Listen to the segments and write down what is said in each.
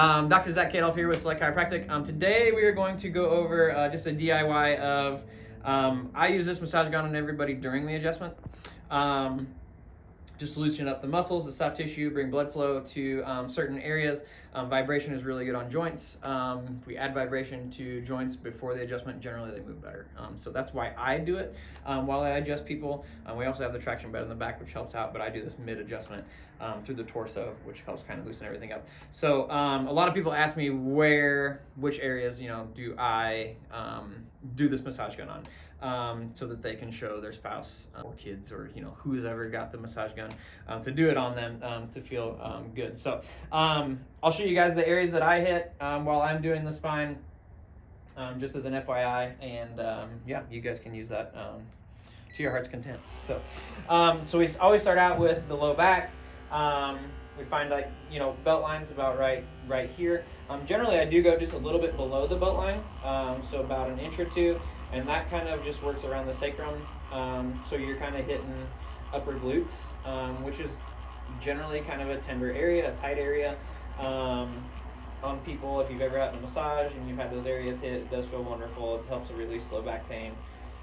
Dr. Zach Kadolf here with Select Chiropractic. Today we are going to go over just a DIY of, I use this massage gun on everybody during the adjustment. Just to loosen up the muscles, the soft tissue, bring blood flow to certain areas. Vibration is really good on joints. If we add vibration to joints before the adjustment, generally they move better. So that's why I do it while I adjust people. We also have the traction bed in the back, which helps out, but I do this mid-adjustment through the torso, which helps kind of loosen everything up. So a lot of people ask me which areas, do I do this massage gun on, so that they can show their spouse or kids or who's ever got the massage gun to do it on them to feel good. So I'll show you guys the areas that I hit while I'm doing the spine, just as an FYI, and yeah, you guys can use that to your heart's content. So so we always start out with the low back. We find belt line's about right here. Generally I do go just a little bit below the belt line, so about an inch or two, and that kind of just works around the sacrum. So you're kind of hitting upper glutes, which is generally kind of a tender area, a tight area. On people, if you've ever had a massage and you've had those areas hit, it does feel wonderful. It helps to release low back pain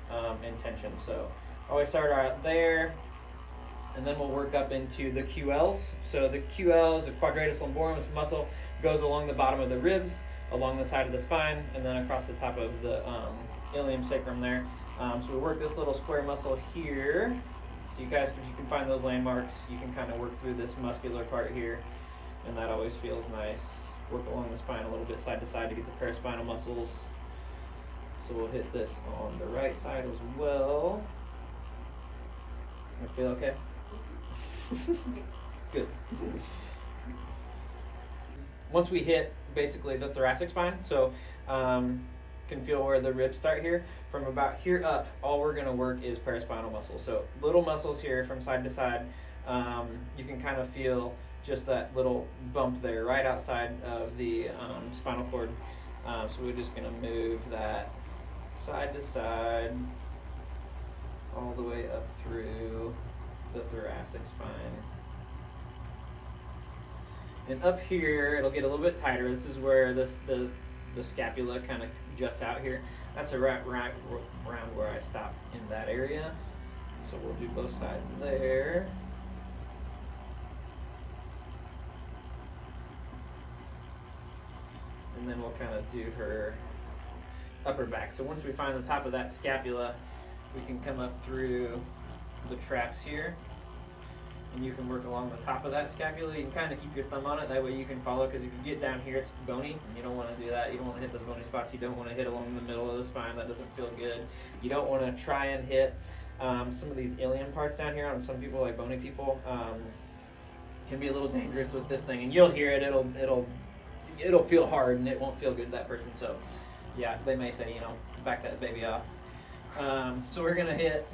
and tension. So always start out there, and then we'll work up into the QLs. So the QLs, the quadratus lumborum muscle, goes along the bottom of the ribs, along the side of the spine, and then across the top of the ilium sacrum there. So we work this little square muscle here. So you guys, if you can find those landmarks, you can kind of work through this muscular part here, and that always feels nice. Work along the spine a little bit side to side to get the paraspinal muscles. So we'll hit this on the right side as well. I feel okay? Good. Once we hit basically the thoracic spine, so can feel where the ribs start here. From about here up, all we're gonna work is paraspinal muscles. So little muscles here from side to side. You can kind of feel just that little bump there right outside of the spinal cord. So we're just gonna move that side to side all the way up through the thoracic spine. And up here, it'll get a little bit tighter. This is where the scapula kind of juts out here. That's right around where I stop in that area. So we'll do both sides there. And then we'll kind of do her upper back. So once we find the top of that scapula, we can come up through the traps here, and you can work along the top of that scapula. You can kind of keep your thumb on it, that way you can follow, because if you get down here, it's bony, and you don't want to do that. You don't want to hit those bony spots. You don't want to hit along the middle of the spine. That doesn't feel good. You don't want to try and hit some of these ilium parts down here on some people, like bony people. Can be a little dangerous with this thing, and you'll hear it. It'll feel hard, and it won't feel good to that person. So yeah, they may say, back that baby off. So we're gonna hit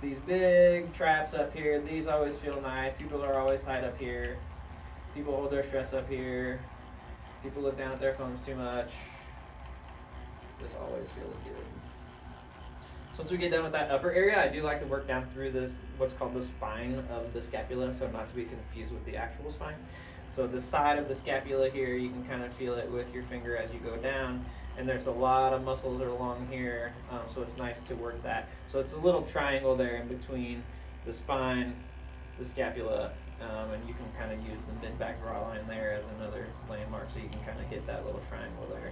these big traps up here. These always feel nice. People are always tied up here. People hold their stress up here. People look down at their phones too much. This always feels good. So once we get done with that upper area, I do like to work down through this, what's called the spine of the scapula, so not to be confused with the actual spine. So the side of the scapula here, you can kind of feel it with your finger as you go down. And there's a lot of muscles that are along here, so it's nice to work that. So it's a little triangle there in between the spine, the scapula, and you can kind of use the mid-back draw line there as another landmark, so you can kind of hit that little triangle there.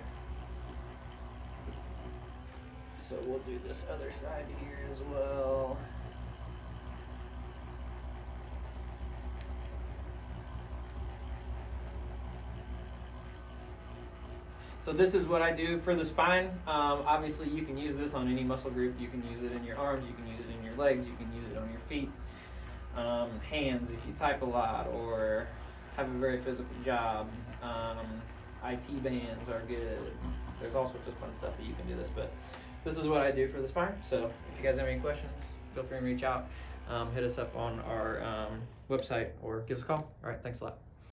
So we'll do this other side here as well. So this is what I do for the spine. Obviously you can use this on any muscle group. You can use it in your arms, you can use it in your legs, you can use it on your feet. Hands if you type a lot or have a very physical job. IT bands are good. There's all sorts of fun stuff that you can do this, but this is what I do for the spine. So if you guys have any questions, feel free to reach out. Hit us up on our website or give us a call. All right, thanks a lot.